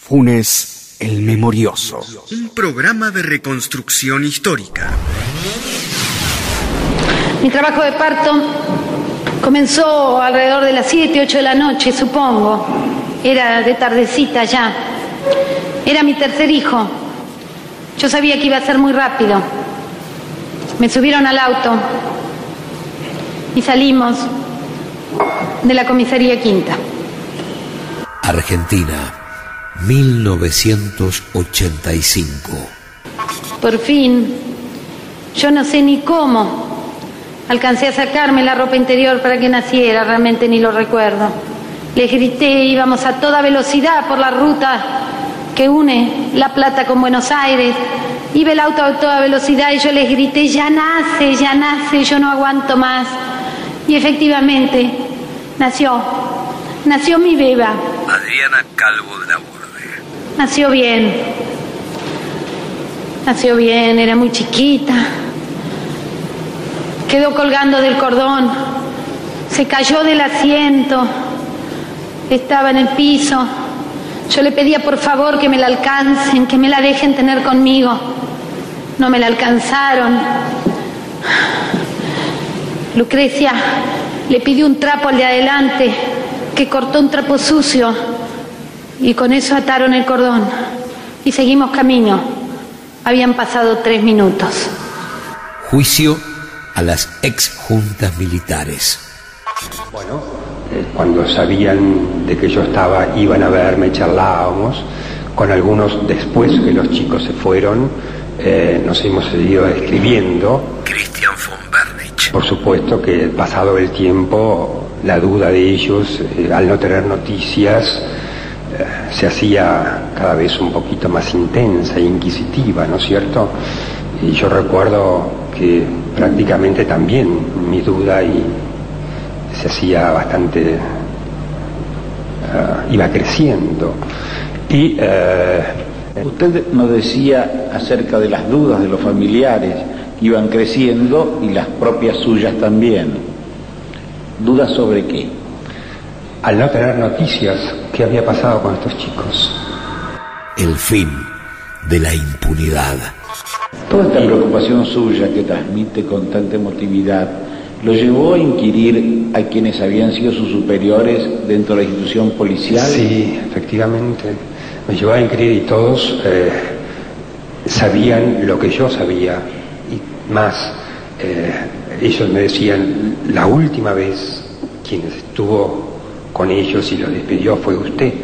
Funes el Memorioso. Un programa de reconstrucción histórica. Mi trabajo de parto comenzó alrededor de las 7, 8 de la noche, supongo. Era de tardecita ya. Era mi tercer hijo. Yo sabía que iba a ser muy rápido. Me subieron al auto y salimos de la comisaría Quinta. Argentina, 1985. Por fin, yo no sé ni cómo, alcancé a sacarme la ropa interior para que naciera, realmente ni lo recuerdo. Les grité, íbamos a toda velocidad por la ruta que une La Plata con Buenos Aires. Iba el auto a toda velocidad y yo les grité, ya nace, yo no aguanto más. Y efectivamente, nació mi beba. Adriana Calvo de la Borde. Nació bien, era muy chiquita. Quedó colgando del cordón, se cayó del asiento, estaba en el piso. Yo le pedía por favor que me la alcancen, que me la dejen tener conmigo. No me la alcanzaron. Lucrecia le pidió un trapo al de adelante, que cortó un trapo sucio, y con eso ataron el cordón. Y seguimos camino. Habían pasado 3 minutos. Juicio a las exjuntas militares. Bueno, cuando sabían de que yo estaba, iban a verme, charlábamos. Con algunos, después que los chicos se fueron, nos hemos seguido escribiendo. Christian von Bernich. Por supuesto que pasado el tiempo, la duda de ellos, al no tener noticias, se hacía cada vez un poquito más intensa e inquisitiva, ¿no es cierto? Y yo recuerdo que prácticamente también mi duda se hacía bastante, iba creciendo. Y usted nos decía acerca de las dudas de los familiares que iban creciendo y las propias suyas también. ¿Dudas sobre qué? Al no tener noticias, ¿qué había pasado con estos chicos? El fin de la impunidad. Toda esta preocupación suya que transmite con tanta emotividad lo llevó a inquirir a quienes habían sido sus superiores dentro de la institución policial. Sí, efectivamente. Me llevó a inquirir y todos sabían lo que yo sabía y más. Ellos me decían, la última vez quien estuvo con ellos y los despidió fue usted.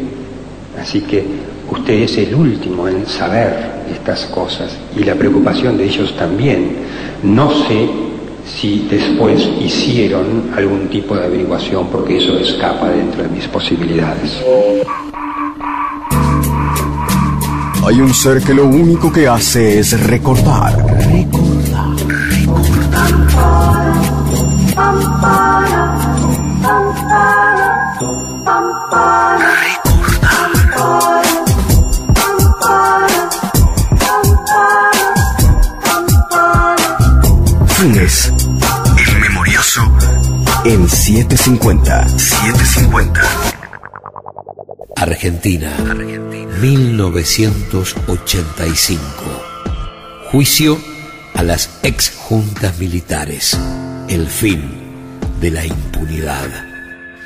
Así que usted es el último en saber estas cosas y la preocupación de ellos también. No sé si después hicieron algún tipo de averiguación porque eso escapa dentro de mis posibilidades. Hay un ser que lo único que hace es recordar. Funes El Memorioso en 750. Argentina, 1985. Juicio a las exjuntas militares. El fin de la impunidad.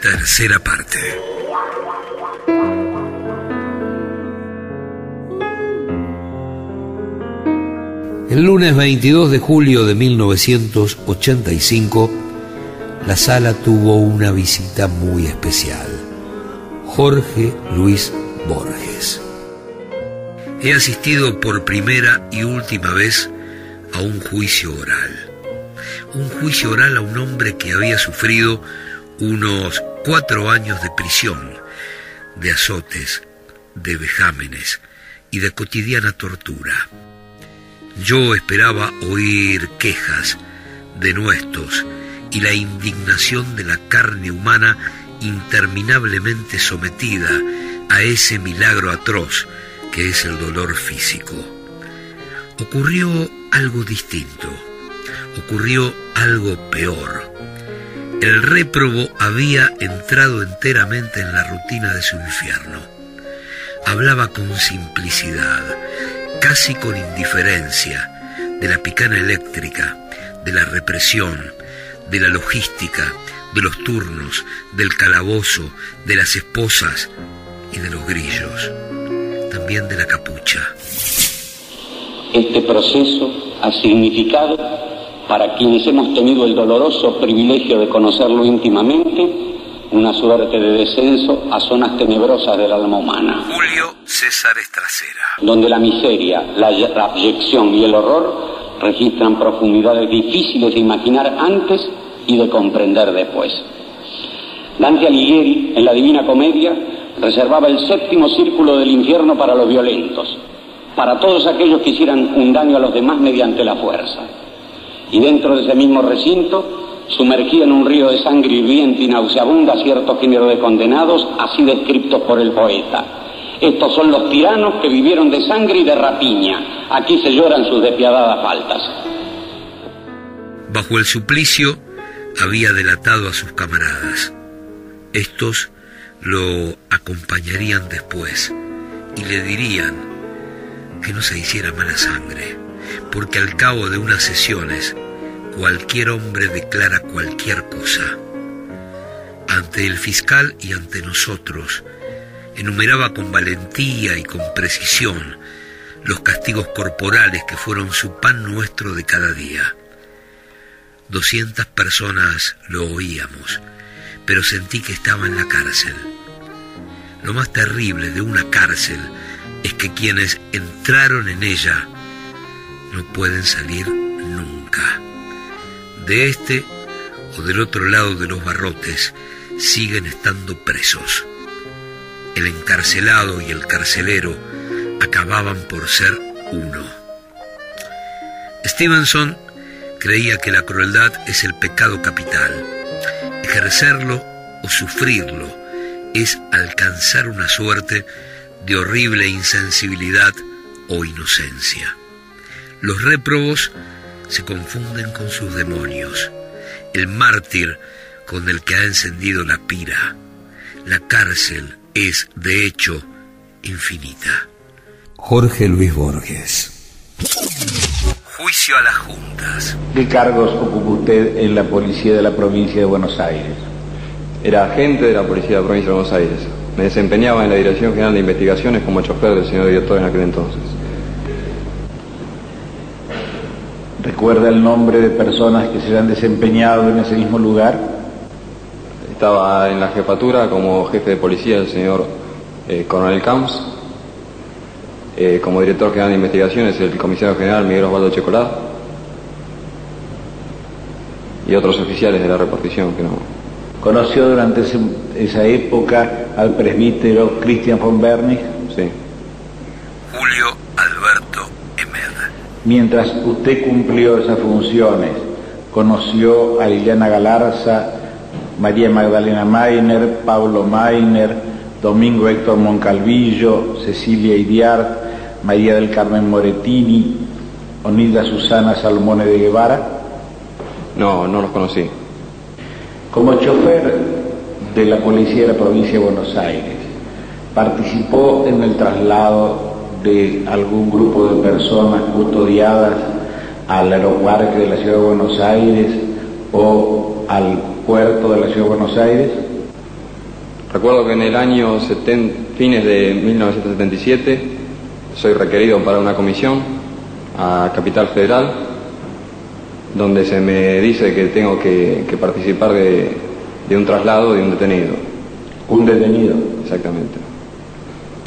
Tercera parte. El lunes 22 de julio de 1985, la sala tuvo una visita muy especial. Jorge Luis Borges. He asistido por primera y última vez a un juicio oral. Un juicio oral a un hombre que había sufrido unos 4 años de prisión, de azotes, de vejámenes y de cotidiana tortura. Yo esperaba oír quejas, denuestos y la indignación de la carne humana interminablemente sometida a ese milagro atroz que es el dolor físico. Ocurrió algo distinto, ocurrió algo peor. El réprobo había entrado enteramente en la rutina de su infierno. Hablaba con simplicidad, casi con indiferencia, de la picana eléctrica, de la represión, de la logística, de los turnos, del calabozo, de las esposas y de los grillos, también de la capucha. Este proceso ha significado, para quienes hemos tenido el doloroso privilegio de conocerlo íntimamente, una suerte de descenso a zonas tenebrosas del alma humana. Julio César Estracera. Donde la miseria, la abyección y el horror registran profundidades difíciles de imaginar antes y de comprender después. Dante Alighieri, en la Divina Comedia, reservaba el séptimo círculo del infierno para los violentos, para todos aquellos que hicieran un daño a los demás mediante la fuerza. Y dentro de ese mismo recinto, sumergía en un río de sangre hirviente y nauseabunda cierto género de condenados, así descritos por el poeta. Estos son los tiranos que vivieron de sangre y de rapiña. Aquí se lloran sus despiadadas faltas. Bajo el suplicio había delatado a sus camaradas. Estos lo acompañarían después y le dirían que no se hiciera mala sangre, porque al cabo de unas sesiones cualquier hombre declara cualquier cosa. Ante el fiscal y ante nosotros, enumeraba con valentía y con precisión los castigos corporales que fueron su pan nuestro de cada día. 200 personas lo oíamos, pero sentí que estaba en la cárcel. Lo más terrible de una cárcel es que quienes entraron en ella no pueden salir nunca. De este o del otro lado de los barrotes siguen estando presos. El encarcelado y el carcelero acababan por ser uno. Stevenson creía que la crueldad es el pecado capital. Ejercerlo o sufrirlo es alcanzar una suerte de horrible insensibilidad o inocencia. Los réprobos se confunden con sus demonios, el mártir con el que ha encendido la pira. La cárcel es, de hecho, infinita. Jorge Luis Borges. Juicio a las juntas. ¿Qué cargos ocupó usted en la policía de la provincia de Buenos Aires? Era agente de la policía de la provincia de Buenos Aires. Me desempeñaba en la Dirección General de Investigaciones como chofer del señor director en aquel entonces. ¿Recuerda el nombre de personas que se hayan desempeñado en ese mismo lugar? Estaba en la jefatura como jefe de policía el señor Coronel Camps. Como director general de investigaciones el comisario general Miguel Osvaldo Checolá. Y otros oficiales de la repartición que no. ¿Conoció durante esa época al presbítero Christian von Bernig? Sí. Julio Alberto Emer. Mientras usted cumplió esas funciones, ¿conoció a Liliana Galarza, María Magdalena Mainer, Pablo Mainer, Domingo Héctor Moncalvillo, Cecilia Idiart, María del Carmen Moretini, Onilda Susana Salmone de Guevara? No, no los conocí. Como chofer de la policía de la provincia de Buenos Aires, ¿participó en el traslado de algún grupo de personas custodiadas al aeroparque de la ciudad de Buenos Aires o al puerto de la ciudad de Buenos Aires? Recuerdo que en el año fines de 1977 soy requerido para una comisión a Capital Federal, donde se me dice que tengo que participar de un traslado de un detenido. ¿Un detenido? Exactamente.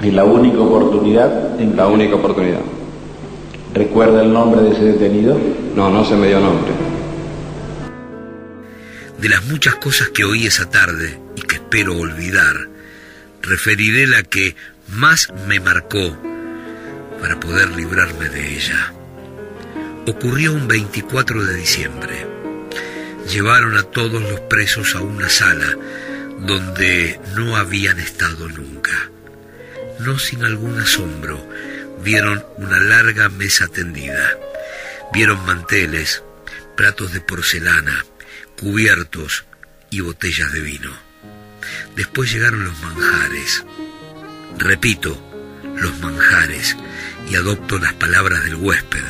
¿Y la única oportunidad? La única oportunidad. ¿Recuerda el nombre de ese detenido? No, no se me dio nombre. De las muchas cosas que oí esa tarde y que espero olvidar, referiré la que más me marcó para poder librarme de ella. Ocurrió un 24 de diciembre. Llevaron a todos los presos a una sala donde no habían estado nunca. No sin algún asombro, vieron una larga mesa tendida. Vieron manteles, platos de porcelana, cubiertos y botellas de vino. Después llegaron los manjares. Repito, los manjares y adopto las palabras del huésped.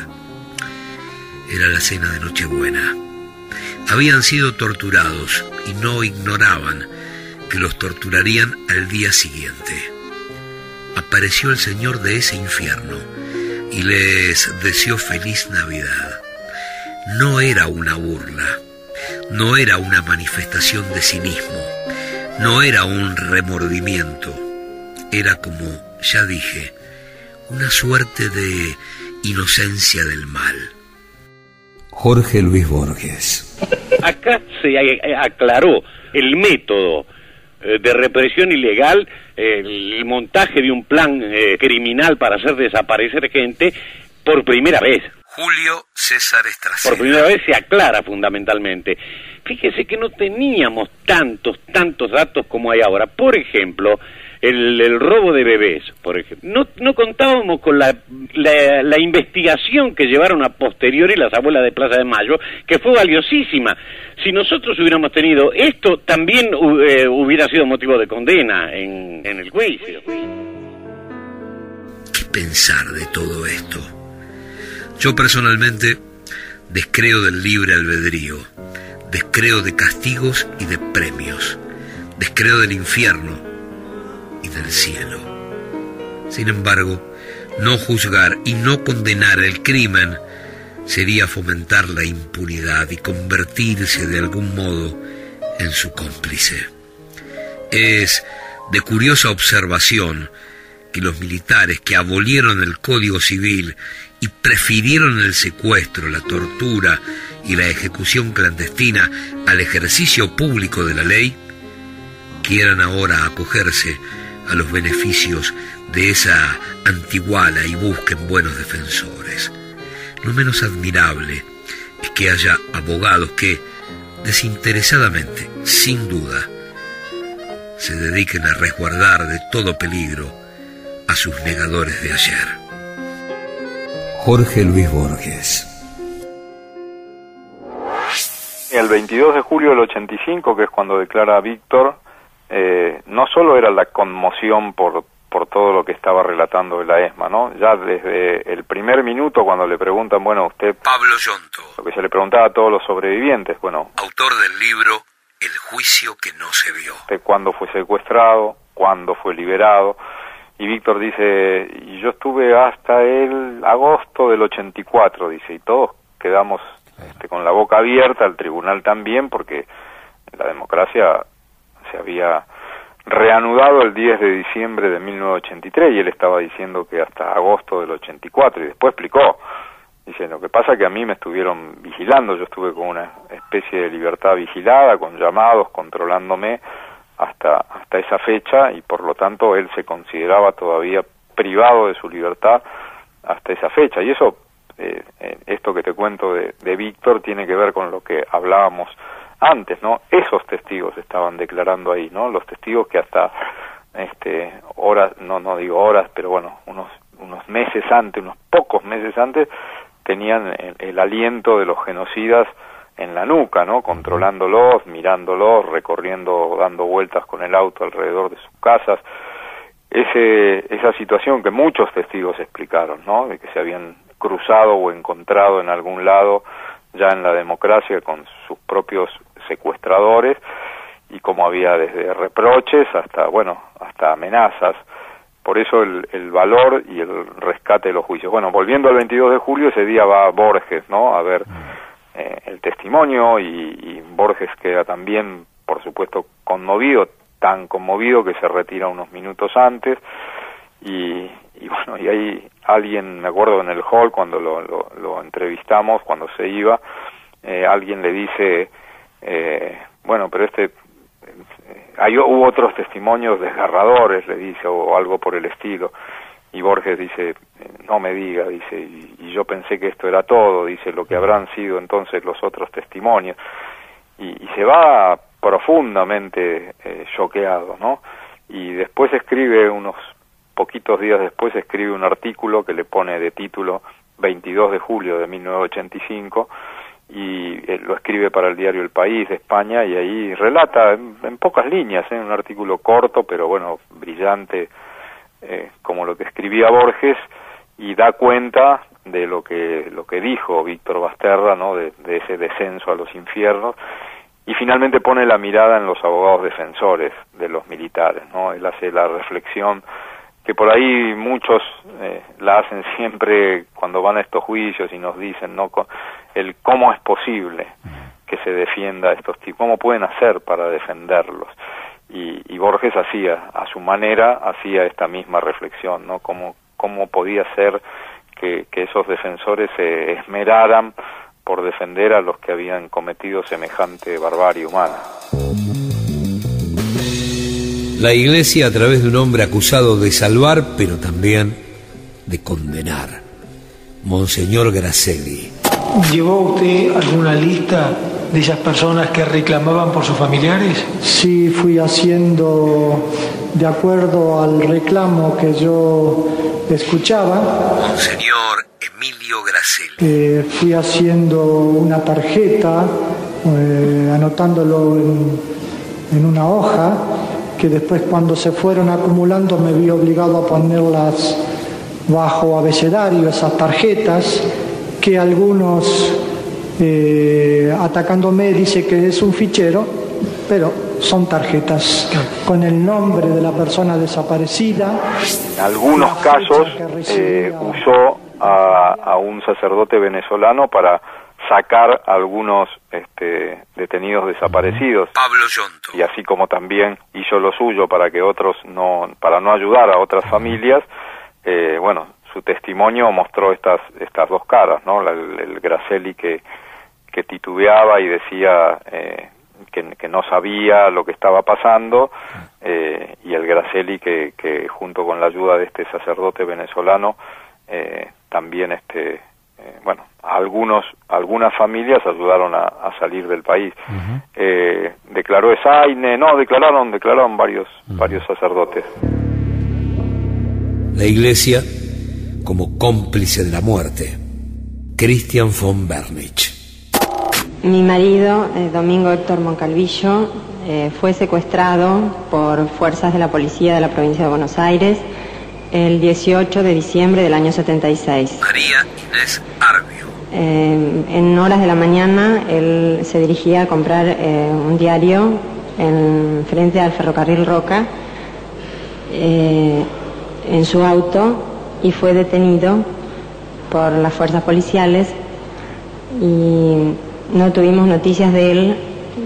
Era la cena de Nochebuena. Habían sido torturados y no ignoraban que los torturarían al día siguiente. Apareció el Señor de ese infierno y les deseó feliz Navidad. No era una burla, no era una manifestación de cinismo, no era un remordimiento, era, como ya dije, una suerte de inocencia del mal. Jorge Luis Borges. Acá se aclaró el método de represión ilegal, el montaje de un plan criminal para hacer desaparecer gente por primera vez. Julio César Estracera. Por primera vez se aclara fundamentalmente. Fíjese que no teníamos tantos datos como hay ahora. Por ejemplo, el robo de bebés, por ejemplo. No contábamos con la investigación que llevaron a posteriori las abuelas de Plaza de Mayo, que fue valiosísima. Si nosotros hubiéramos tenido esto, también hubiera sido motivo de condena en el juicio. ¿Qué pensar de todo esto? Yo personalmente descreo del libre albedrío, descreo de castigos y de premios, descreo del infierno y del cielo. Sin embargo, no juzgar y no condenar el crimen sería fomentar la impunidad y convertirse de algún modo en su cómplice. Es de curiosa observación que los militares que abolieron el Código Civil y prefirieron el secuestro, la tortura y la ejecución clandestina al ejercicio público de la ley, quieran ahora acogerse a los beneficios de esa antiguala y busquen buenos defensores. Lo menos admirable es que haya abogados que, desinteresadamente, sin duda, se dediquen a resguardar de todo peligro a sus negadores de ayer. Jorge Luis Borges. El 22 de julio del 85, que es cuando declara Víctor, no solo era la conmoción por todo lo que estaba relatando de la ESMA, ¿no? Ya desde el primer minuto, cuando le preguntan, bueno, usted... Pablo Yonto. Lo que se le preguntaba a todos los sobrevivientes, bueno... Autor del libro El juicio que no se vio. ¿Cuándo fue secuestrado? ¿Cuándo fue liberado? Y Víctor dice, y yo estuve hasta el agosto del 84, dice, y todos quedamos con la boca abierta, el tribunal también, porque la democracia se había reanudado el 10 de diciembre de 1983 y él estaba diciendo que hasta agosto del 84, y después explicó, dice, lo que pasa es que a mí me estuvieron vigilando, yo estuve con una especie de libertad vigilada, con llamados, controlándome, hasta esa fecha, y por lo tanto él se consideraba todavía privado de su libertad hasta esa fecha. Y eso, esto que te cuento de Víctor, tiene que ver con lo que hablábamos antes, ¿no? Esos testigos estaban declarando ahí, ¿no? Los testigos que hasta horas, no digo horas, pero bueno, unos meses antes, unos pocos meses antes, tenían el aliento de los genocidas en la nuca, ¿no? Controlándolos, mirándolos, recorriendo, dando vueltas con el auto alrededor de sus casas. Esa situación que muchos testigos explicaron, ¿no? De que se habían cruzado o encontrado en algún lado ya en la democracia con sus propios secuestradores, y como había desde reproches hasta amenazas. Por eso el valor y el rescate de los juicios. Bueno, volviendo al 22 de julio, ese día va Borges, ¿no? A ver el testimonio, y Borges queda también, por supuesto, conmovido, tan conmovido que se retira unos minutos antes, y bueno, y ahí alguien, me acuerdo en el hall cuando lo entrevistamos, cuando se iba, alguien le dice, bueno, pero hubo otros testimonios desgarradores, le dice, o algo por el estilo. Y Borges dice, no me diga, dice, y yo pensé que esto era todo, dice, lo que habrán sido entonces los otros testimonios. Y se va profundamente choqueado, ¿no? Y después escribe, unos poquitos días después, escribe un artículo que le pone de título 22 de julio de 1985, y lo escribe para el diario El País de España, y ahí relata en pocas líneas, un artículo corto, pero bueno, brillante, como lo que escribía Borges, y da cuenta de lo que dijo Víctor Basterra, ¿no? De ese descenso a los infiernos, y finalmente pone la mirada en los abogados defensores de los militares, ¿no? Él hace la reflexión que por ahí muchos la hacen siempre cuando van a estos juicios y nos dicen, ¿no? El cómo es posible que se defienda a estos tipos, cómo pueden hacer para defenderlos. Y Borges hacía, a su manera, hacía esta misma reflexión, ¿no? Cómo podía ser que esos defensores se esmeraran por defender a los que habían cometido semejante barbarie humana. La Iglesia, a través de un hombre acusado de salvar, pero también de condenar, Monseñor Gracelli. ¿Llevó usted alguna lista de esas personas que reclamaban por sus familiares? Sí, fui haciendo de acuerdo al reclamo que yo escuchaba. Monseñor Emilio Gracelli. Fui haciendo una tarjeta, anotándolo en una hoja, que después cuando se fueron acumulando me vi obligado a ponerlas bajo abecedario, esas tarjetas, que algunos atacándome dice que es un fichero, pero son tarjetas con el nombre de la persona desaparecida. En algunos casos usó a un sacerdote venezolano para sacar a algunos detenidos desaparecidos. Pablo Yonto. Y así como también hizo lo suyo para que otros para no ayudar a otras familias, bueno, su testimonio mostró estas dos caras, ¿no? El Gracelli que titubeaba y decía que no sabía lo que estaba pasando, y el Gracelli que junto con la ayuda de este sacerdote venezolano también bueno, algunas familias ayudaron a salir del país. Declaró Esaine, declararon varios sacerdotes. La Iglesia como cómplice de la muerte. Christian von Bernich. Mi marido, Domingo Héctor Moncalvillo, fue secuestrado por fuerzas de la policía de la provincia de Buenos Aires el 18 de diciembre del año 76. María Inés Arbio. En horas de la mañana él se dirigía a comprar un diario en frente al ferrocarril Roca en su auto, y fue detenido por las fuerzas policiales, y no tuvimos noticias de él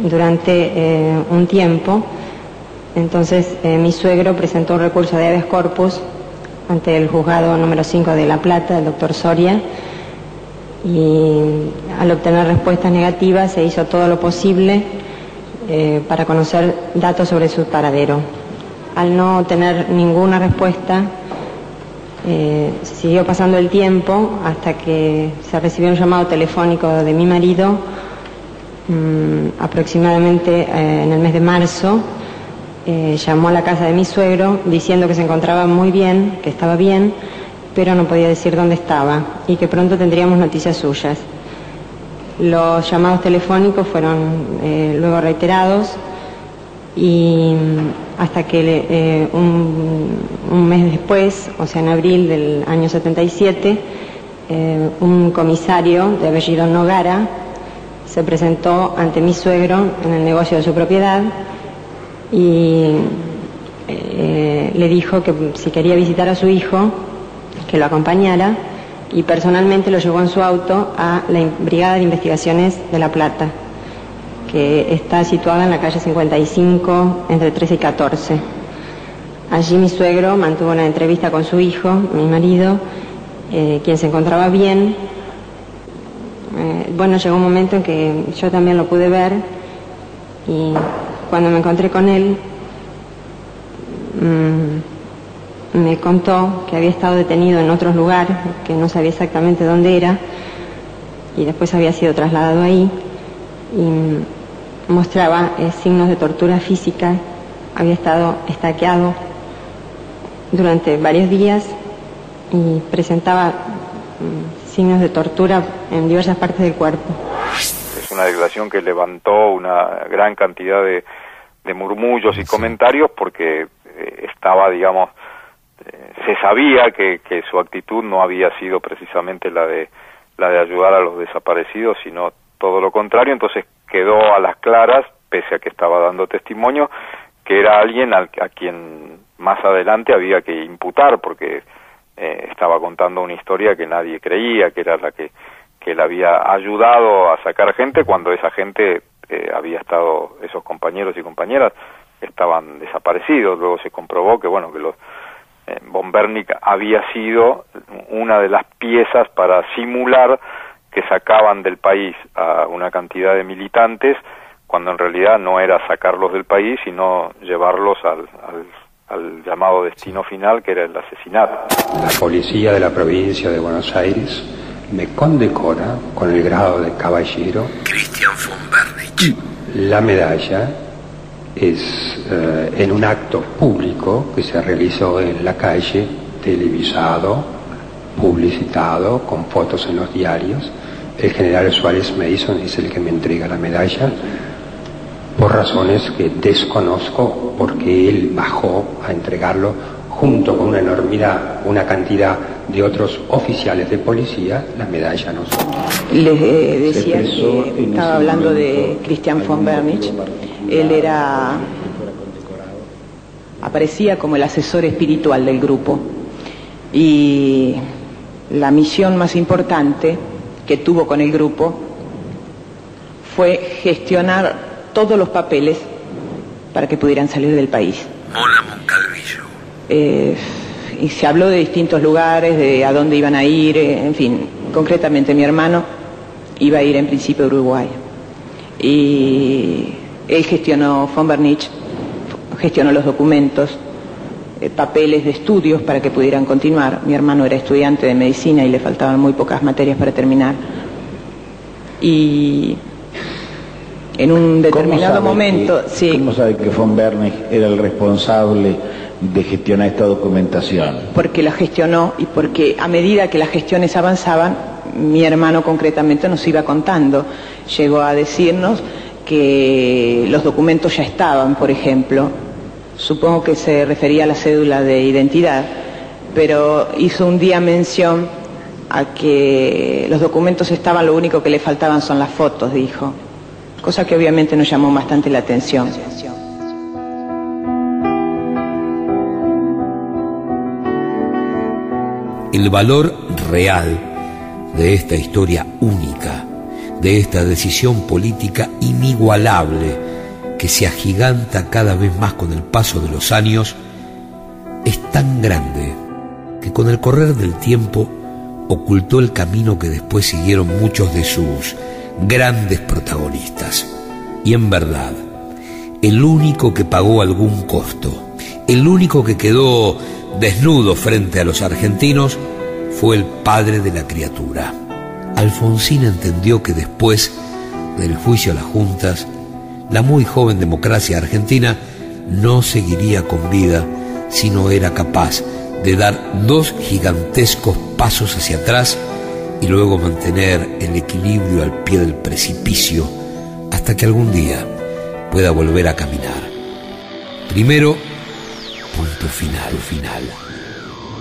durante un tiempo. Entonces mi suegro presentó un recurso de habeas corpus ante el juzgado número 5 de La Plata, el doctor Soria, y al obtener respuestas negativas se hizo todo lo posible para conocer datos sobre su paradero. Al no tener ninguna respuesta, siguió pasando el tiempo hasta que se recibió un llamado telefónico de mi marido, aproximadamente en el mes de marzo. Llamó a la casa de mi suegro diciendo que se encontraba muy bien, que estaba bien, pero no podía decir dónde estaba y que pronto tendríamos noticias suyas. Los llamados telefónicos fueron luego reiterados, y hasta que un mes después, o sea en abril del año 77, un comisario de apellido Nogara se presentó ante mi suegro en el negocio de su propiedad y le dijo que si quería visitar a su hijo, que lo acompañara, y personalmente lo llevó en su auto a la Brigada de Investigaciones de La Plata, que está situada en la calle 55, entre 13 y 14. Allí mi suegro mantuvo una entrevista con su hijo, mi marido, quien se encontraba bien. Bueno, llegó un momento en que yo también lo pude ver, y cuando me encontré con él, me contó que había estado detenido en otro lugar, que no sabía exactamente dónde era, y después había sido trasladado ahí, y mostraba signos de tortura física. Había estado estaqueado durante varios días y presentaba signos de tortura en diversas partes del cuerpo. Es una declaración que levantó una gran cantidad de murmullos y comentarios, porque estaba, digamos, se sabía que su actitud no había sido precisamente la de ayudar a los desaparecidos, sino todo lo contrario. Entonces quedó a las claras, pese a que estaba dando testimonio, que era alguien a quien más adelante había que imputar, porque estaba contando una historia que nadie creía, que era la que él había ayudado a sacar gente, cuando esa gente había estado, esos compañeros y compañeras estaban desaparecidos. Luego se comprobó que bueno, que los von Bernick había sido una de las piezas para simular que sacaban del país a una cantidad de militantes, cuando en realidad no era sacarlos del país, sino llevarlos al llamado destino final, que era el asesinato. La policía de la provincia de Buenos Aires me condecora con el grado de caballero Christian von Bernick. La medalla es en un acto público que se realizó en la calle, televisado, publicitado, con fotos en los diarios. El general Suárez Mason es el que me entrega la medalla, por razones que desconozco, porque él bajó a entregarlo junto con una enormidad, una cantidad de otros oficiales de policía. La medalla no son. Les decía que estaba hablando de Christian von Bernick. Él aparecía como el asesor espiritual del grupo, y la misión más importante que tuvo con el grupo fue gestionar todos los papeles para que pudieran salir del país. Mona Moncalvillo. Y se habló de distintos lugares, de a dónde iban a ir, en fin. Concretamente mi hermano iba a ir en principio a Uruguay, y él gestionó, von Bernick gestionó los documentos, papeles de estudios para que pudieran continuar. Mi hermano era estudiante de medicina y le faltaban muy pocas materias para terminar, y en un determinado momento... ¿Cómo sabe que von Bernick era el responsable de gestionar esta documentación? Porque la gestionó, y porque a medida que las gestiones avanzaban, mi hermano concretamente nos iba contando. Llegó a decirnos que los documentos ya estaban, por ejemplo. Supongo que se refería a la cédula de identidad, pero hizo un día mención a que los documentos estaban, lo único que le faltaban son las fotos, dijo. Cosa que obviamente nos llamó bastante la atención. El valor real de esta historia única, de esta decisión política inigualable que se agiganta cada vez más con el paso de los años, es tan grande que con el correr del tiempo ocultó el camino que después siguieron muchos de sus grandes protagonistas. Y en verdad, el único que pagó algún costo, el único que quedó desnudo frente a los argentinos, fue el padre de la criatura. Alfonsín entendió que después del juicio a las juntas, la muy joven democracia argentina no seguiría con vida si no era capaz de dar 2 gigantescos pasos hacia atrás y luego mantener el equilibrio al pie del precipicio hasta que algún día pueda volver a caminar. Primero, punto final.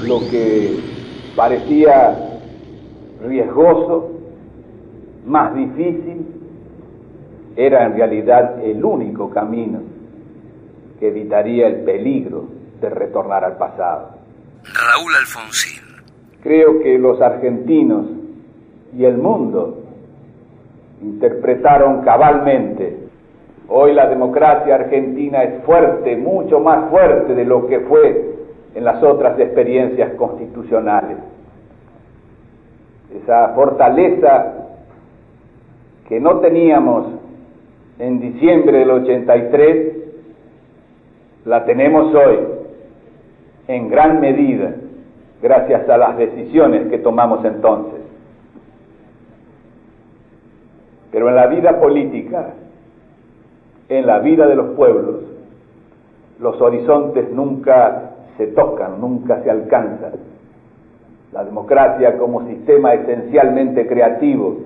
Lo que parecía riesgoso, más difícil, era en realidad el único camino que evitaría el peligro de retornar al pasado. Raúl Alfonsín. Creo que los argentinos y el mundo interpretaron cabalmente. Hoy la democracia argentina es fuerte, mucho más fuerte de lo que fue en las otras experiencias constitucionales. Esa fortaleza que no teníamos en diciembre del 83, la tenemos hoy, en gran medida, gracias a las decisiones que tomamos entonces. Pero en la vida política, en la vida de los pueblos, los horizontes nunca se tocan, nunca se alcanzan. La democracia como sistema esencialmente creativo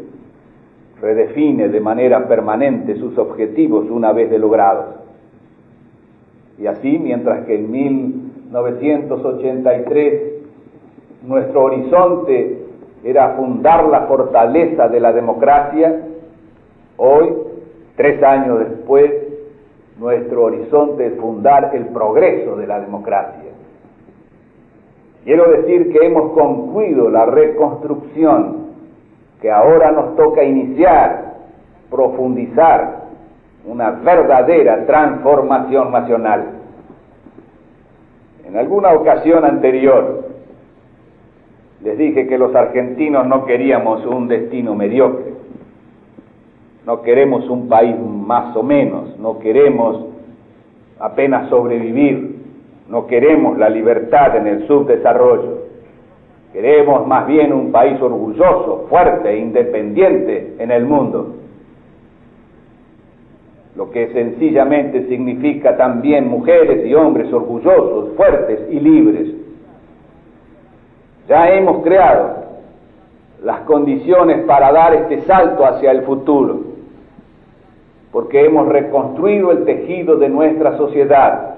redefine de manera permanente sus objetivos una vez de logrados. Y así, mientras que en 1983 nuestro horizonte era fundar la fortaleza de la democracia, hoy, 3 años después, nuestro horizonte es fundar el progreso de la democracia. Quiero decir que hemos concluido la reconstrucción que ahora nos toca iniciar, profundizar una verdadera transformación nacional. En alguna ocasión anterior les dije que los argentinos no queríamos un destino mediocre, no queremos un país más o menos, no queremos apenas sobrevivir, no queremos la libertad en el subdesarrollo, queremos más bien un país orgulloso, fuerte e independiente en el mundo, lo que sencillamente significa también mujeres y hombres orgullosos, fuertes y libres. Ya hemos creado las condiciones para dar este salto hacia el futuro, porque hemos reconstruido el tejido de nuestra sociedad,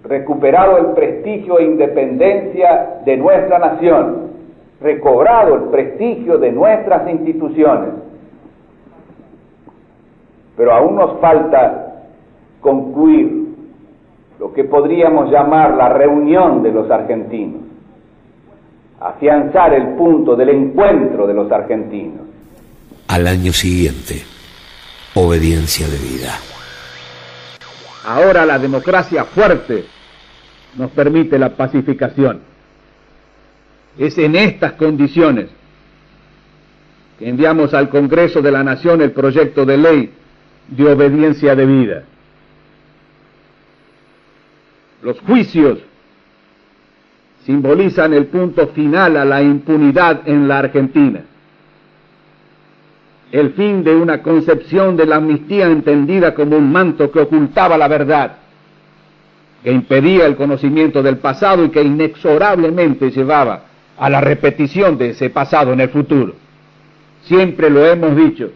recuperado el prestigio e independencia de nuestra nación, recobrado el prestigio de nuestras instituciones. Pero aún nos falta concluir lo que podríamos llamar la reunión de los argentinos, afianzar el punto del encuentro de los argentinos. Al año siguiente, obediencia de vida. Ahora la democracia fuerte nos permite la pacificación. Es en estas condiciones que enviamos al Congreso de la Nación el proyecto de ley de obediencia debida. Los juicios simbolizan el punto final a la impunidad en la Argentina, el fin de una concepción de la amnistía entendida como un manto que ocultaba la verdad, que impedía el conocimiento del pasado y que inexorablemente llevaba a la repetición de ese pasado en el futuro. Siempre lo hemos dicho,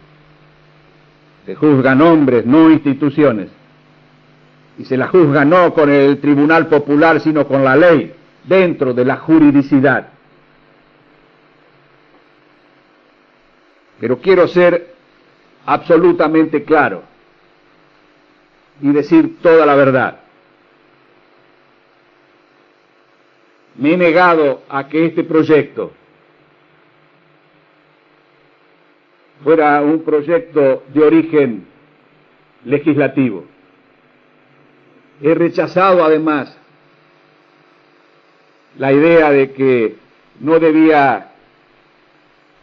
se juzgan hombres, no instituciones, y se la juzga no con el Tribunal Popular, sino con la ley, dentro de la juridicidad. Pero quiero ser absolutamente claro y decir toda la verdad. Me he negado a que este proyecto fuera un proyecto de origen legislativo. He rechazado además la idea de que no debía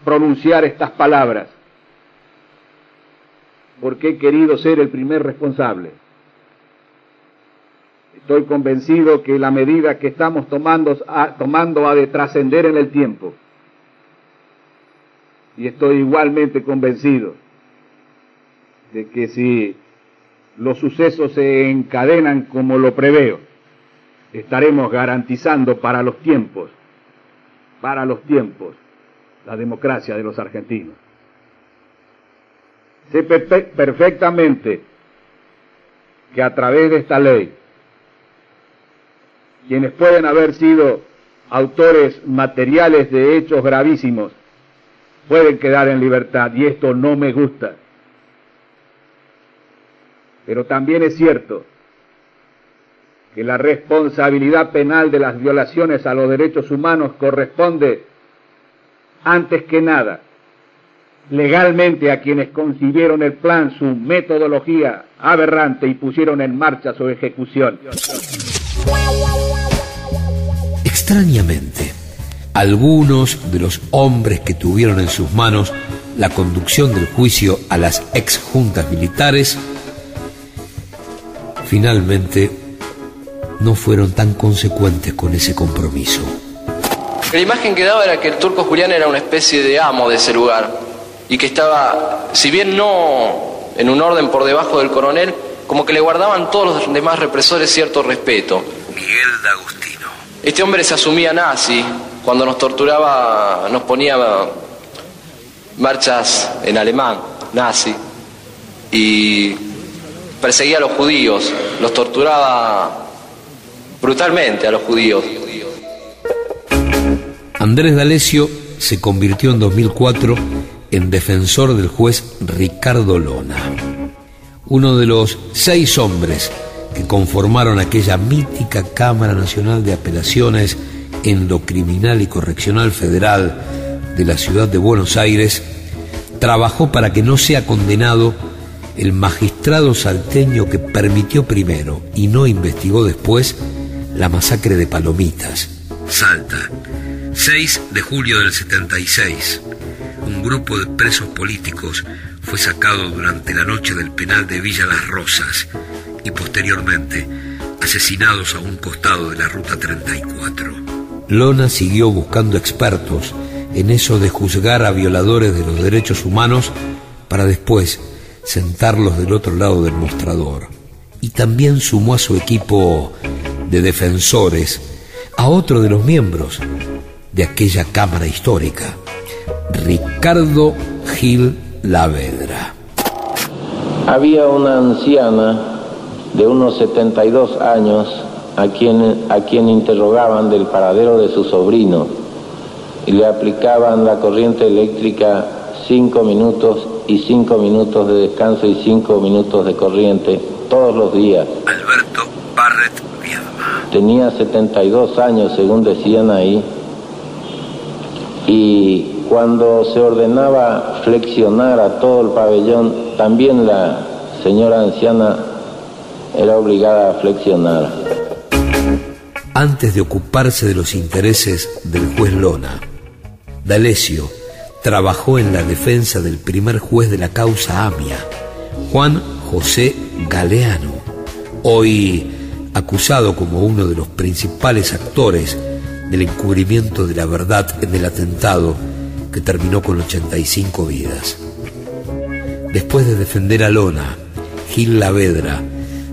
pronunciar estas palabras, porque he querido ser el primer responsable. Estoy convencido que la medida que estamos tomando ha de trascender en el tiempo. Y estoy igualmente convencido de que si los sucesos se encadenan como lo preveo, estaremos garantizando para los tiempos, la democracia de los argentinos. Sé perfectamente que a través de esta ley, quienes pueden haber sido autores materiales de hechos gravísimos pueden quedar en libertad, y esto no me gusta. Pero también es cierto que la responsabilidad penal de las violaciones a los derechos humanos corresponde, antes que nada, legalmente a quienes concibieron el plan, su metodología aberrante y pusieron en marcha su ejecución. Extrañamente, algunos de los hombres que tuvieron en sus manos la conducción del juicio a las exjuntas militares, finalmente no fueron tan consecuentes con ese compromiso. La imagen que daba era que el Turco Julián era una especie de amo de ese lugar y que estaba, si bien no en un orden por debajo del coronel, como que le guardaban todos los demás represores cierto respeto. Miguel D'Agostino. Este hombre se asumía nazi, cuando nos torturaba nos ponía marchas en alemán, nazi, y perseguía a los judíos, los torturaba brutalmente a los judíos. Andrés D'Alessio se convirtió en 2004 en defensor del juez Ricardo Lona, uno de los 6 hombres que conformaron aquella mítica Cámara Nacional de Apelaciones en lo Criminal y Correccional Federal de la ciudad de Buenos Aires. Trabajó para que no sea condenado el magistrado salteño que permitió primero y no investigó después la masacre de Palomitas, Salta, 6 de julio del 76. Un grupo de presos políticos fue sacado durante la noche del penal de Villa Las Rosas y posteriormente asesinados a un costado de la Ruta 34. Lona siguió buscando expertos en eso de juzgar a violadores de los derechos humanos para después sentarlos del otro lado del mostrador. Y también sumó a su equipo de defensores a otro de los miembros de aquella Cámara Histórica, Ricardo Gil Lavedra. Había una anciana de unos 72 años a quien interrogaban del paradero de su sobrino y le aplicaban la corriente eléctrica 5 minutos y 5 minutos de descanso y 5 minutos de corriente todos los días. Alberto Barrett Viedma. Tenía 72 años, según decían ahí, y cuando se ordenaba flexionar a todo el pabellón, también la señora anciana era obligada a flexionar. Antes de ocuparse de los intereses del juez Lona, D'Alessio trabajó en la defensa del primer juez de la causa AMIA, Juan José Galeano, hoy acusado como uno de los principales actores del encubrimiento de la verdad en el atentado que terminó con 85 vidas. Después de defender a Lona, Gil Lavedra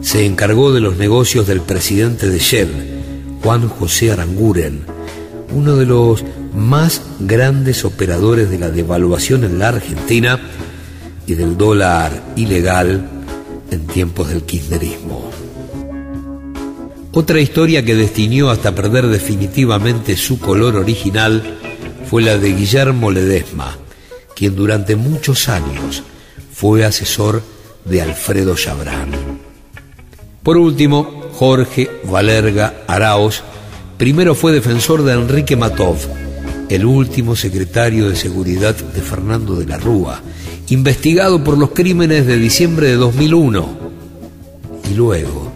se encargó de los negocios del presidente de Shell, Juan José Aranguren, uno de los más grandes operadores de la devaluación en la Argentina y del dólar ilegal en tiempos del kirchnerismo. Otra historia que destinió hasta perder definitivamente su color original fue la de Guillermo Ledesma, quien durante muchos años fue asesor de Alfredo Chabrán. Por último, Jorge Valerga Araoz primero fue defensor de Enrique Matov, el último secretario de Seguridad de Fernando de la Rúa, investigado por los crímenes de diciembre de 2001, y luego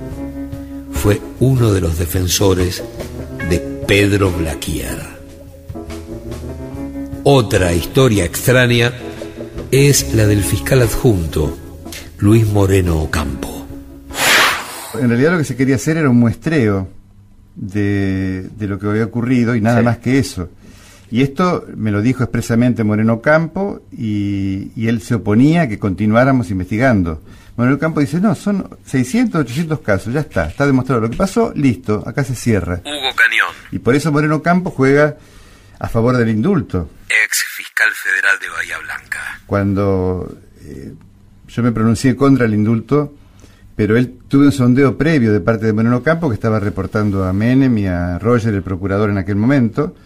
fue uno de los defensores de Pedro Blaquier. Otra historia extraña es la del fiscal adjunto Luis Moreno Ocampo. En realidad lo que se quería hacer era un muestreo de lo que había ocurrido y nada más que eso. Y esto me lo dijo expresamente Moreno Ocampo y él se oponía a que continuáramos investigando. Moreno Ocampo dice, no, son 600, 800 casos, ya está demostrado lo que pasó, listo, acá se cierra. Hugo Cañón. Y por eso Moreno Ocampo juega a favor del indulto. Ex fiscal federal de Bahía Blanca. Cuando yo me pronuncié contra el indulto, pero él tuvo un sondeo previo de parte de Moreno Ocampo que estaba reportando a Menem y a Roger, el procurador en aquel momento,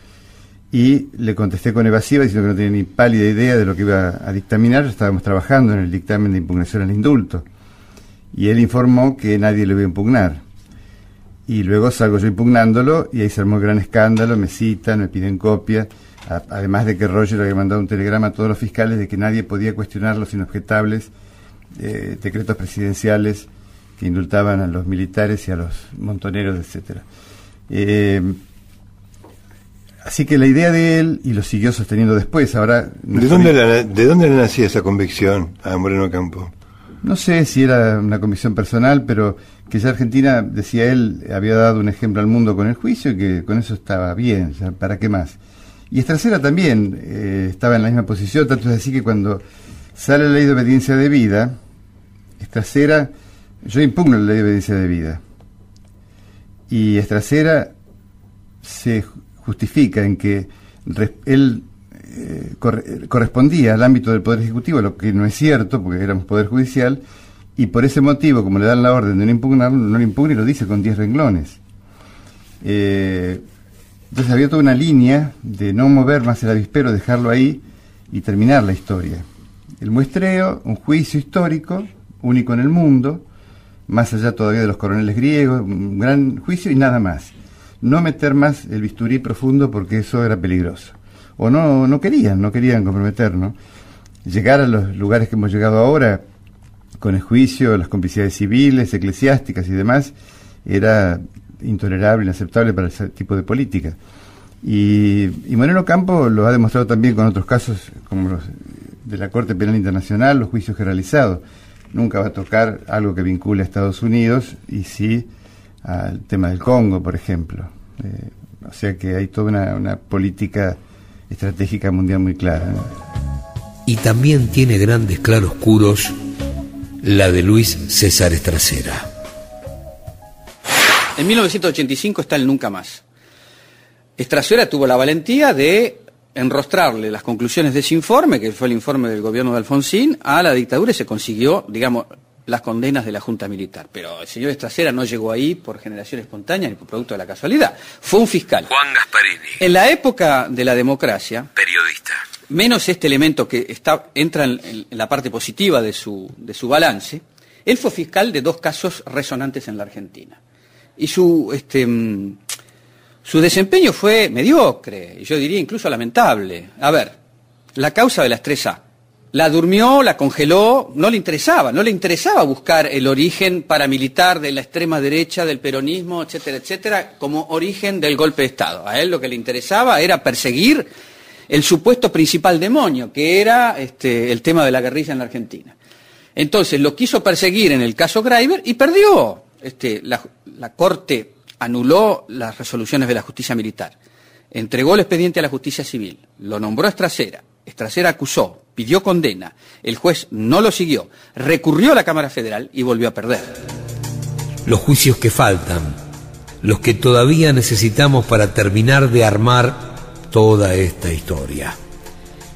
y le contesté con evasiva diciendo que no tenía ni pálida idea de lo que iba a dictaminar. Estábamos trabajando en el dictamen de impugnación al indulto y él informó que nadie lo iba a impugnar, y luego salgo yo impugnándolo y ahí se armó un gran escándalo, me citan, me piden copia, además de que Roger había mandado un telegrama a todos los fiscales de que nadie podía cuestionar los inobjetables decretos presidenciales que indultaban a los militares y a los montoneros, etcétera. Así que la idea de él, y lo siguió sosteniendo después, ahora... ¿De dónde le nacía esa convicción a Moreno Ocampo? No sé si era una convicción personal, pero que ya Argentina, decía él, había dado un ejemplo al mundo con el juicio y que con eso estaba bien, ya, ¿para qué más? Y Estracera también estaba en la misma posición, tanto es así que cuando sale la ley de obediencia debida, Estracera, yo impugno la ley de obediencia debida, y Estracera se justifica en que él correspondía al ámbito del Poder Ejecutivo, lo que no es cierto, porque éramos Poder Judicial, y por ese motivo, como le dan la orden de no impugnarlo, no lo impugna y lo dice con 10 renglones. Entonces había toda una línea de no mover más el avispero, dejarlo ahí y terminar la historia. El muestreo, un juicio histórico, único en el mundo, más allá todavía de los coroneles griegos, un gran juicio y nada más. No meter más el bisturí profundo porque eso era peligroso. O no querían comprometernos. Llegar a los lugares que hemos llegado ahora, con el juicio, las complicidades civiles, eclesiásticas y demás, era intolerable, inaceptable para ese tipo de política. Y Moreno Campo lo ha demostrado también con otros casos como los de la Corte Penal Internacional, los juicios que ha realizado. Nunca va a tocar algo que vincule a Estados Unidos y sí al tema del Congo, por ejemplo. O sea que hay toda una política estratégica mundial muy clara, ¿no? Y también tiene grandes claroscuros la de Luis César Estracera. En 1985 está el Nunca Más. Estracera tuvo la valentía de enrostrarle las conclusiones de ese informe, que fue el informe del gobierno de Alfonsín, a la dictadura y se consiguió, digamos, las condenas de la Junta Militar. Pero el señor Estracera no llegó ahí por generación espontánea ni por producto de la casualidad. Fue un fiscal. Juan Gasparini. En la época de la democracia, periodista. Menos este elemento que entra en la parte positiva de su balance, él fue fiscal de 2 casos resonantes en la Argentina. Y su desempeño fue mediocre, y yo diría incluso lamentable. A ver, la causa de las 3A. La durmió, la congeló, no le interesaba buscar el origen paramilitar de la extrema derecha, del peronismo, etcétera, etcétera, como origen del golpe de Estado. A él lo que le interesaba era perseguir el supuesto principal demonio, que era el tema de la guerrilla en la Argentina. Entonces lo quiso perseguir en el caso Greiber y perdió. La Corte anuló las resoluciones de la justicia militar, entregó el expediente a la justicia civil, lo nombró Estracera, Estracera acusó, pidió condena, el juez no lo siguió, recurrió a la Cámara Federal y volvió a perder. Los juicios que faltan, los que todavía necesitamos para terminar de armar toda esta historia.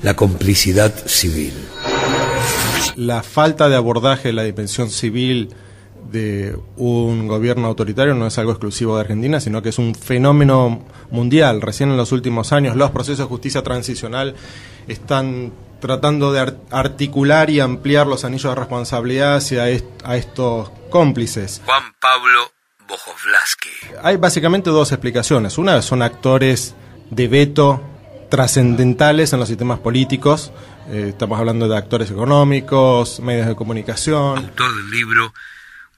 La complicidad civil. La falta de abordaje de la dimensión civil de un gobierno autoritario no es algo exclusivo de Argentina, sino que es un fenómeno mundial. Recién en los últimos años los procesos de justicia transicional están tratando de articular y ampliar los anillos de responsabilidad hacia a estos cómplices. Juan Pablo Bojovlasky. Hay básicamente 2 explicaciones. Una son actores de veto trascendentales en los sistemas políticos. Estamos hablando de actores económicos, medios de comunicación. Autor del libro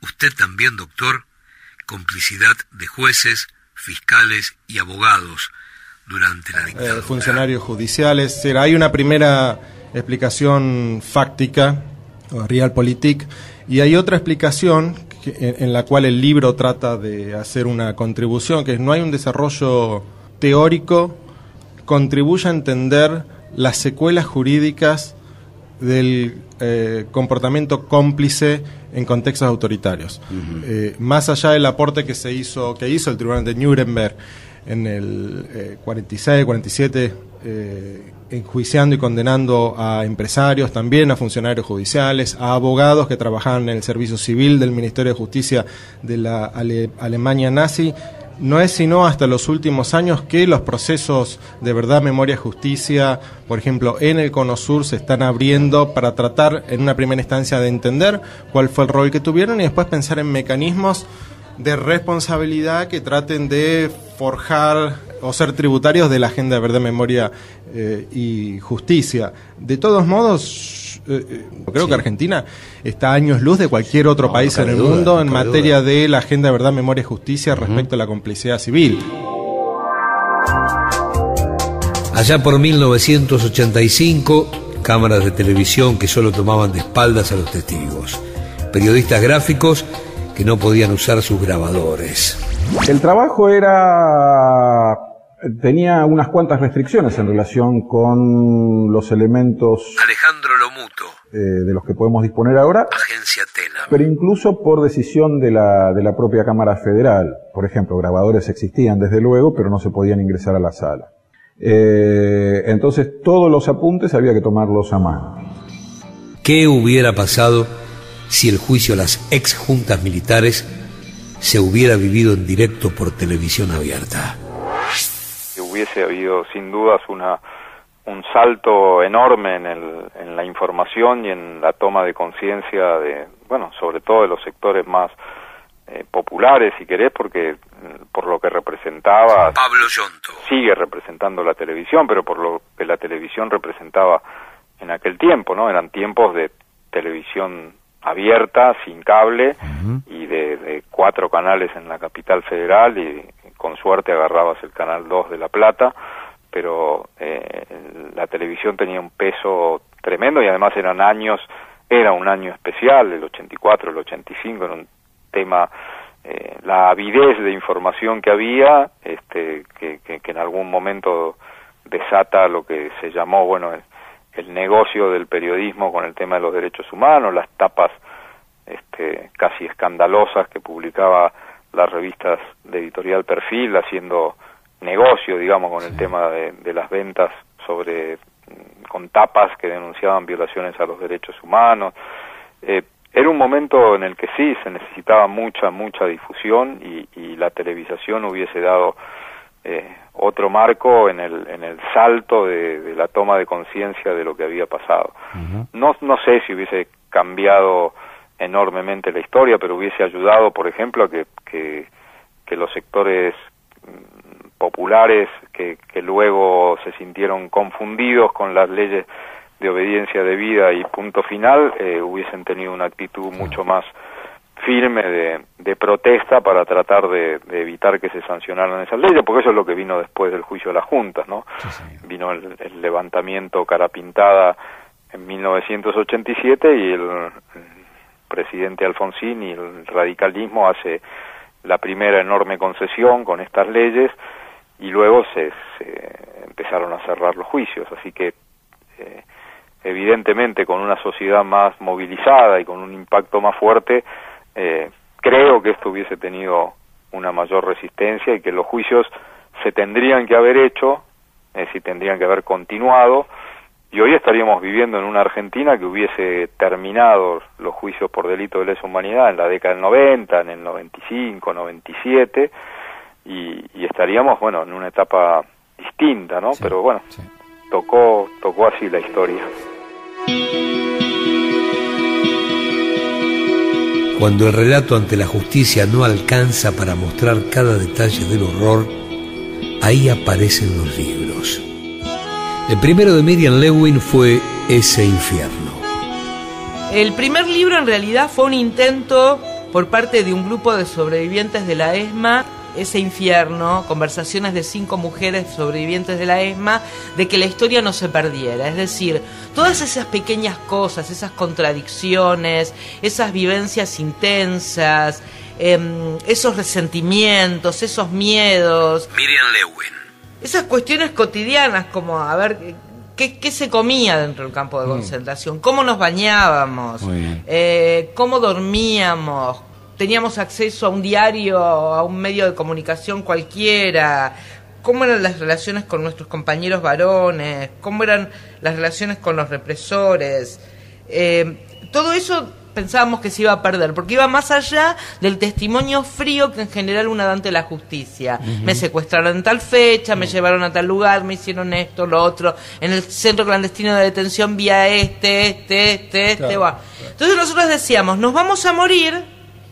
Usted también, doctor, complicidad de jueces, fiscales y abogados durante la dictadura. Funcionarios judiciales. Hay una primera explicación fáctica, o realpolitik, y hay otra explicación en la cual el libro trata de hacer una contribución, que es no hay un desarrollo teórico contribuye a entender las secuelas jurídicas del comportamiento cómplice en contextos autoritarios. Más allá del aporte que hizo el Tribunal de Nuremberg en el 46, 47, enjuiciando y condenando a empresarios, también a funcionarios judiciales, a abogados que trabajaban en el servicio civil del Ministerio de Justicia de la Alemania nazi. No es sino hasta los últimos años que los procesos de verdad, memoria, justicia, por ejemplo, en el Cono Sur se están abriendo para tratar en una primera instancia de entender cuál fue el rol que tuvieron y después pensar en mecanismos de responsabilidad que traten de forjar o ser tributarios de la agenda de verdad, memoria y justicia. De todos modos, creo que Argentina está a años luz de cualquier otro país en el mundo en materia de la agenda de verdad, memoria y justicia respecto a la complicidad civil. Allá por 1985, cámaras de televisión que solo tomaban de espaldas a los testigos, periodistas gráficos que no podían usar sus grabadores. El trabajo tenía unas cuantas restricciones en relación con los elementos Alejandro Lomuto, de los que podemos disponer ahora, Agencia Tela, pero incluso por decisión de la propia Cámara Federal. Por ejemplo, grabadores existían desde luego, pero no se podían ingresar a la sala. Entonces todos los apuntes había que tomarlos a mano. ¿Qué hubiera pasado si el juicio a las ex juntas militares se hubiera vivido en directo por televisión abierta. Que hubiese habido sin dudas un salto enorme en la información y en la toma de conciencia de, bueno, sobre todo de los sectores más populares, si querés, porque por lo que representaba, Pablo Yonto sigue representando la televisión, pero por lo que la televisión representaba en aquel tiempo, ¿no? Eran tiempos de televisión abierta, sin cable, y de 4 canales en la capital federal, y con suerte agarrabas el canal 2 de La Plata, pero la televisión tenía un peso tremendo, y además era un año especial, el 84, el 85, era un tema, la avidez de información que había, que en algún momento desata lo que se llamó, bueno, el negocio del periodismo con el tema de los derechos humanos, las tapas casi escandalosas que publicaba las revistas de editorial Perfil, haciendo negocio, digamos, con el tema de las ventas con tapas que denunciaban violaciones a los derechos humanos. Era un momento en el que sí se necesitaba mucha difusión, y la televisación hubiese dado otro marco en el salto de la toma de conciencia de lo que había pasado. No sé si hubiese cambiado enormemente la historia, pero hubiese ayudado, por ejemplo, a que los sectores populares que luego se sintieron confundidos con las leyes de obediencia debida y punto final, hubiesen tenido una actitud mucho más firme de protesta para tratar de evitar que se sancionaran esas leyes, porque eso es lo que vino después del juicio de las juntas, ¿no? Vino el levantamiento cara pintada en 1987, y el presidente Alfonsín y el radicalismo hace la primera enorme concesión con estas leyes, y luego se empezaron a cerrar los juicios, así que evidentemente con una sociedad más movilizada y con un impacto más fuerte, creo que esto hubiese tenido una mayor resistencia, y que los juicios se tendrían que haber hecho, es decir, tendrían que haber continuado, y hoy estaríamos viviendo en una Argentina que hubiese terminado los juicios por delito de lesa humanidad en la década del 90, en el 95, 97, y estaríamos, bueno, en una etapa distinta, ¿no? Pero bueno, tocó así la historia. Cuando el relato ante la justicia no alcanza para mostrar cada detalle del horror, ahí aparecen los libros. El primero de Miriam Lewin fue Ese infierno. El primer libro en realidad fue un intento por parte de un grupo de sobrevivientes de la ESMA, Ese infierno, conversaciones de 5 mujeres sobrevivientes de la ESMA, de que la historia no se perdiera. Es decir, todas esas pequeñas cosas, esas contradicciones, esas vivencias intensas, esos resentimientos, esos miedos. Miriam Lewin. Esas cuestiones cotidianas, como a ver qué se comía dentro del campo de concentración, cómo nos bañábamos, cómo dormíamos, teníamos acceso a un diario, a un medio de comunicación cualquiera, cómo eran las relaciones con nuestros compañeros varones, cómo eran las relaciones con los represores. Todo eso pensábamos que se iba a perder, porque iba más allá del testimonio frío que en general uno da ante la justicia. Me secuestraron en tal fecha, me llevaron a tal lugar, me hicieron esto, lo otro, en el centro clandestino de detención vía claro. Entonces nosotros decíamos, nos vamos a morir,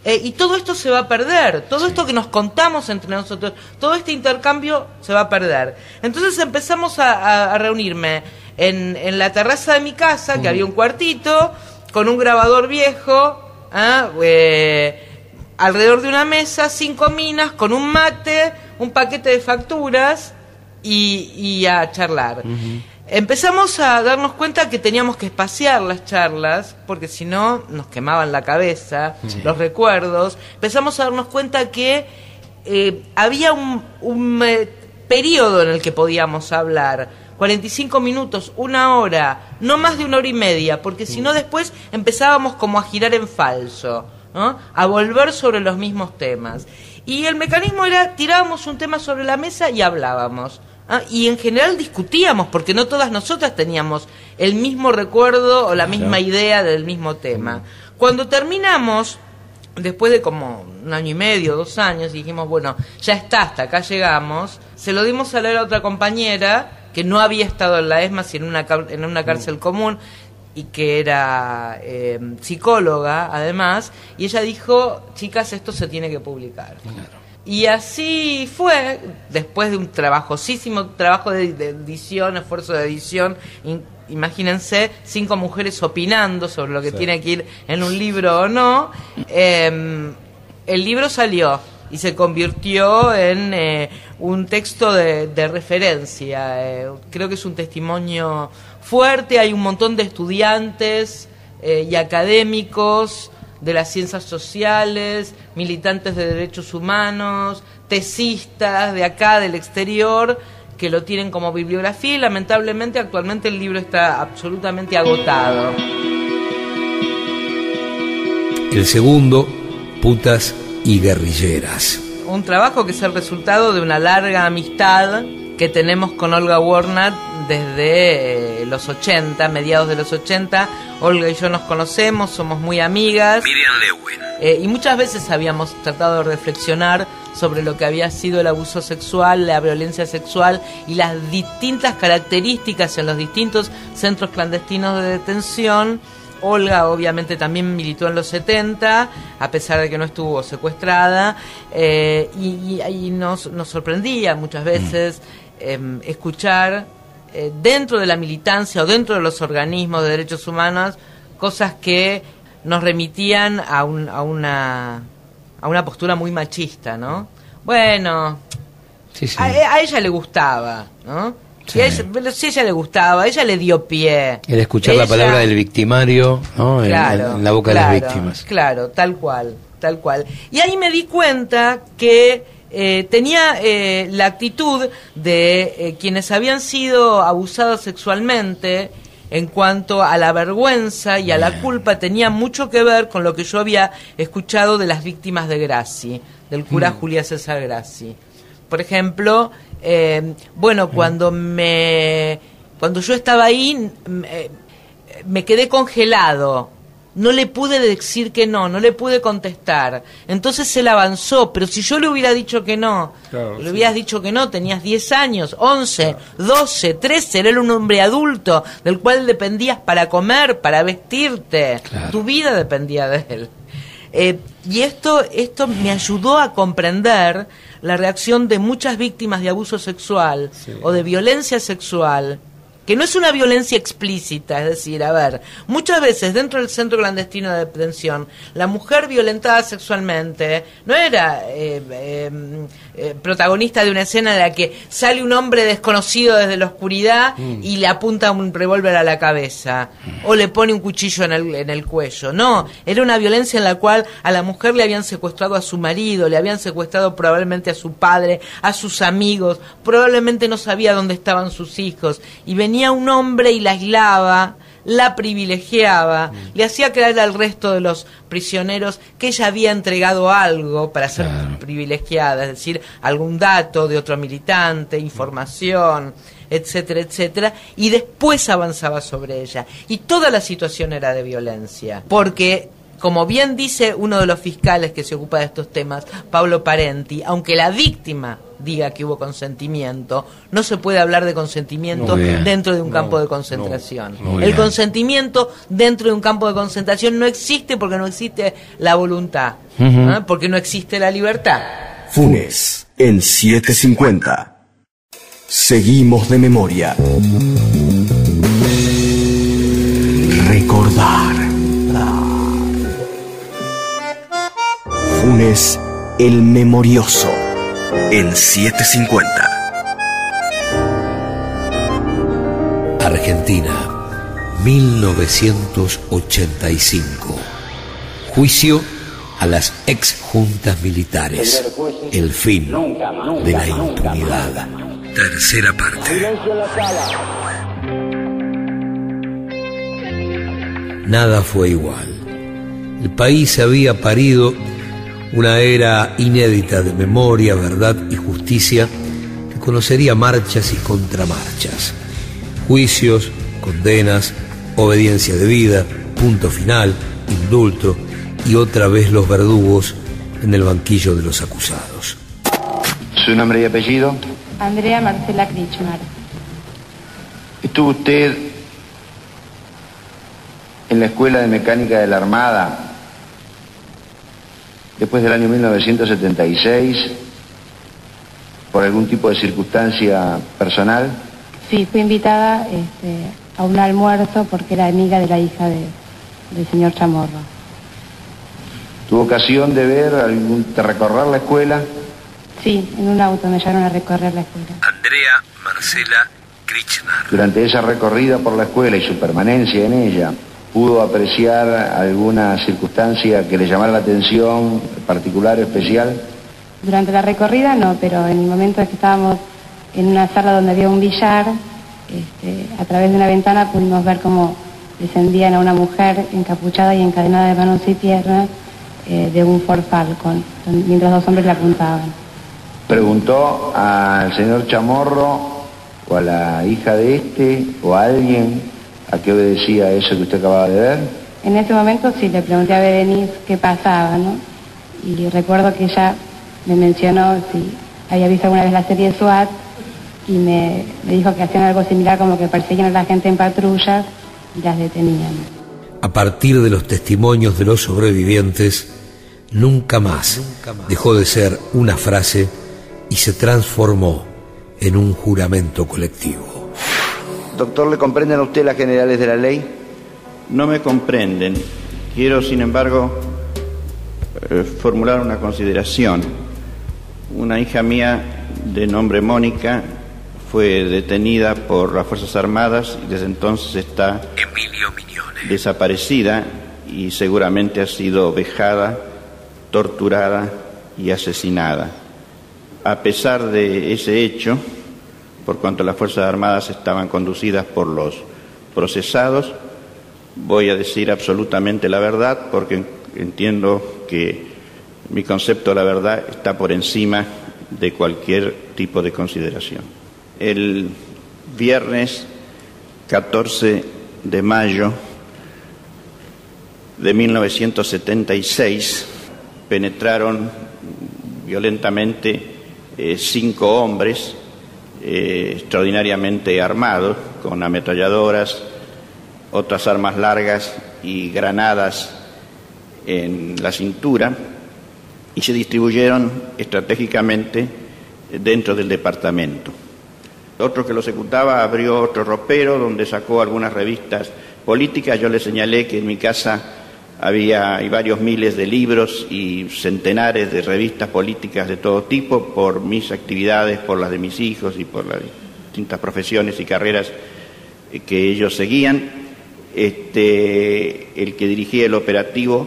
y todo esto se va a perder, todo esto que nos contamos entre nosotros, todo este intercambio se va a perder. Entonces empezamos a reunirme en la terraza de mi casa, que había un cuartito, con un grabador viejo, alrededor de una mesa, 5 minas, con un mate, un paquete de facturas, y a charlar. Empezamos a darnos cuenta que teníamos que espaciar las charlas, porque si no nos quemaban la cabeza, los recuerdos. Empezamos a darnos cuenta que había un periodo en el que podíamos hablar, 45 minutos, 1 hora, no más de 1 hora y media, porque si no después empezábamos como a girar en falso, ¿no? A volver sobre los mismos temas. Y el mecanismo era, tirábamos un tema sobre la mesa y hablábamos. Y en general discutíamos, porque no todas nosotras teníamos el mismo recuerdo o la misma idea del mismo tema. Cuando terminamos, después de como 1 año y medio, 2 años, dijimos, bueno, ya está, hasta acá llegamos. Se lo dimos a leer a otra compañera que no había estado en la ESMA, sino en una cárcel común, y que era psicóloga, además, y ella dijo, chicas, esto se tiene que publicar. Claro. Y así fue, después de un trabajosísimo trabajo de edición, esfuerzo de edición. Imagínense 5 mujeres opinando sobre lo que tiene que ir en un libro o no. El libro salió y se convirtió en un texto de referencia. Creo que es un testimonio fuerte. Hay un montón de estudiantes y académicos de las ciencias sociales, militantes de derechos humanos, tesistas de acá, del exterior, que lo tienen como bibliografía, y lamentablemente actualmente el libro está absolutamente agotado. El segundo, Putas y Guerrilleras. Un trabajo que es el resultado de una larga amistad que tenemos con Olga Warnat desde los 80, mediados de los 80. Olga y yo nos conocemos, somos muy amigas. Miriam Lewin. Y muchas veces habíamos tratado de reflexionar sobre lo que había sido el abuso sexual, la violencia sexual y las distintas características en los distintos centros clandestinos de detención. Olga obviamente también militó en los 70, a pesar de que no estuvo secuestrada, y nos sorprendía muchas veces escuchar dentro de la militancia o dentro de los organismos de derechos humanos cosas que nos remitían a una postura muy machista, ¿no? Bueno, sí. A ella le gustaba, ¿no? Sí. Si ella le gustaba, ella le dio pie. El escuchar la palabra del victimario, ¿no? Claro, en la boca de las víctimas. Claro, tal cual. Y ahí me di cuenta que tenía la actitud de quienes habían sido abusados sexualmente, en cuanto a la vergüenza y a la culpa, tenía mucho que ver con lo que yo había escuchado de las víctimas de Grassi, del cura Julián César Grassi. Por ejemplo, cuando yo estaba ahí, me quedé congelado. No le pude decir que no le pude contestar. Entonces él avanzó, pero si yo le hubiera dicho que no, le hubieras dicho que no, tenías 10 años, 11, 12, 13, era un hombre adulto del cual dependías para comer, para vestirte. Tu vida dependía de él. Y esto me ayudó a comprender la reacción de muchas víctimas de abuso sexual o de violencia sexual, que no es una violencia explícita, es decir, muchas veces dentro del centro clandestino de detención, la mujer violentada sexualmente no era protagonista de una escena en la que sale un hombre desconocido desde la oscuridad y le apunta un revólver a la cabeza o le pone un cuchillo en el cuello. No, era una violencia en la cual a la mujer le habían secuestrado a su marido, le habían secuestrado probablemente a su padre, a sus amigos, probablemente no sabía dónde estaban sus hijos, y venía un hombre y la aislaba, la privilegiaba, le hacía creer al resto de los prisioneros que ella había entregado algo para ser privilegiada, es decir, algún dato de otro militante, información, etcétera, etcétera, y después avanzaba sobre ella. Y toda la situación era de violencia, porque, como bien dice uno de los fiscales que se ocupa de estos temas, Pablo Parenti, aunque la víctima diga que hubo consentimiento, no se puede hablar de consentimiento dentro de un campo de concentración. El consentimiento dentro de un campo de concentración no existe porque no existe la voluntad, porque no existe la libertad. Funes, en 750. Seguimos de memoria. Recordar. Funes, el memorioso, en 750. Argentina, 1985. Juicio a las exjuntas militares. El fin de la impunidad. Tercera parte. Nada fue igual. El país había parido una era inédita de memoria, verdad y justicia que conocería marchas y contramarchas, juicios, condenas, obediencia debida, punto final, indulto y otra vez los verdugos en el banquillo de los acusados. ¿Su nombre y apellido? Andrea Marcela Krichmar. ¿Estuvo usted en la Escuela de Mecánica de la Armada después del año 1976 por algún tipo de circunstancia personal? Sí, fui invitada a un almuerzo porque era amiga de la hija del señor Chamorro. ¿Tuvo ocasión de recorrer la escuela? Sí, en un auto me llevaron a recorrer la escuela. Andrea Marcela Krichmar. Durante esa recorrida por la escuela y su permanencia en ella, ¿pudo apreciar alguna circunstancia que le llamara la atención, particular, especial? Durante la recorrida no, pero en el momento en que estábamos en una sala donde había un billar, a través de una ventana pudimos ver cómo descendían a una mujer encapuchada y encadenada de manos y piernas de un Ford Falcon, mientras dos hombres la apuntaban. ¿Preguntó al señor Chamorro o a la hija de o a alguien a qué obedecía eso que usted acababa de ver? En ese momento sí le pregunté a Berenice qué pasaba, ¿no? Y recuerdo que ella me mencionó si había visto alguna vez la serie SWAT y me dijo que hacían algo similar, como que perseguían a la gente en patrullas y las detenían. A partir de los testimonios de los sobrevivientes, nunca más dejó de ser una frase y se transformó en un juramento colectivo. Doctor, ¿le comprenden a usted las generales de la ley? No me comprenden. Quiero, sin embargo, formular una consideración. Una hija mía de nombre Mónica fue detenida por las Fuerzas Armadas y desde entonces está desaparecida y seguramente ha sido vejada, torturada y asesinada. A pesar de ese hecho, por cuanto las Fuerzas Armadas estaban conducidas por los procesados, voy a decir absolutamente la verdad porque entiendo que mi concepto de la verdad está por encima de cualquier tipo de consideración. El viernes 14 de mayo de 1976 penetraron violentamente 5 hombres extraordinariamente armados con ametralladoras, otras armas largas y granadas en la cintura y se distribuyeron estratégicamente dentro del departamento. Otro que lo ejecutaba abrió otro ropero donde sacó algunas revistas políticas. Yo le señalé que en mi casa había varios miles de libros y centenares de revistas políticas de todo tipo por mis actividades, por las de mis hijos y por las distintas profesiones y carreras que ellos seguían. El que dirigía el operativo,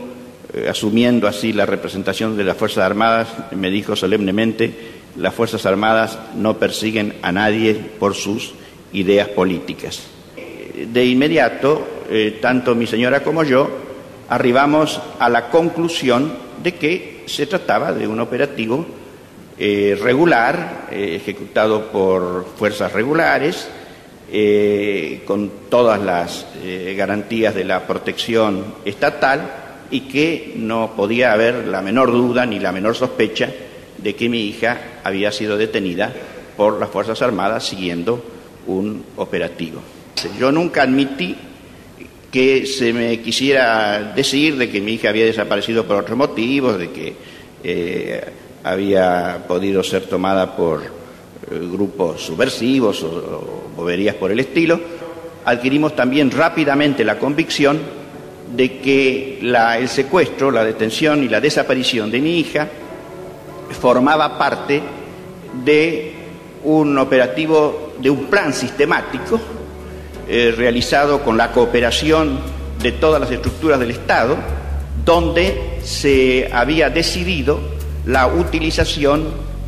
asumiendo así la representación de las Fuerzas Armadas, me dijo solemnemente: las Fuerzas Armadas no persiguen a nadie por sus ideas políticas. De inmediato, tanto mi señora como yo arribamos a la conclusión de que se trataba de un operativo regular, ejecutado por fuerzas regulares, con todas las garantías de la protección estatal y que no podía haber la menor duda ni la menor sospecha de que mi hija había sido detenida por las Fuerzas Armadas siguiendo un operativo. Yo nunca admití que se me quisiera decir de que mi hija había desaparecido por otros motivos, de que había podido ser tomada por grupos subversivos o boberías por el estilo. Adquirimos también rápidamente la convicción de que el secuestro, la detención y la desaparición de mi hija formaba parte de un operativo, de un plan sistemático realizado con la cooperación de todas las estructuras del Estado, donde se había decidido la utilización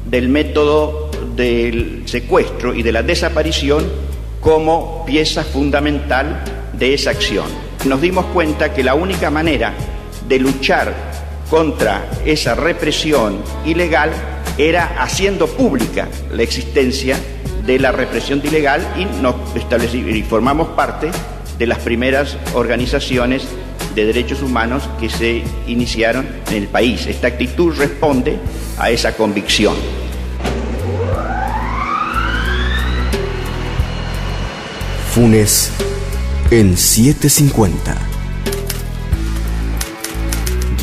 del método del secuestro y de la desaparición como pieza fundamental de esa acción. Nos dimos cuenta que la única manera de luchar contra esa represión ilegal era haciendo pública la existencia de la represión ilegal y nos establecimos y formamos parte de las primeras organizaciones de derechos humanos que se iniciaron en el país. Esta actitud responde a esa convicción. Funes en 750.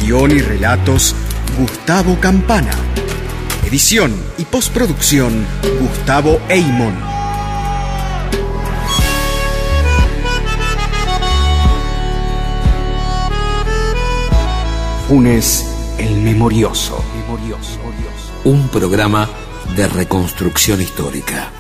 Guión y relatos, Gustavo Campana. Edición y postproducción, Gustavo Eymon. Funes el Memorioso. Un programa de reconstrucción histórica.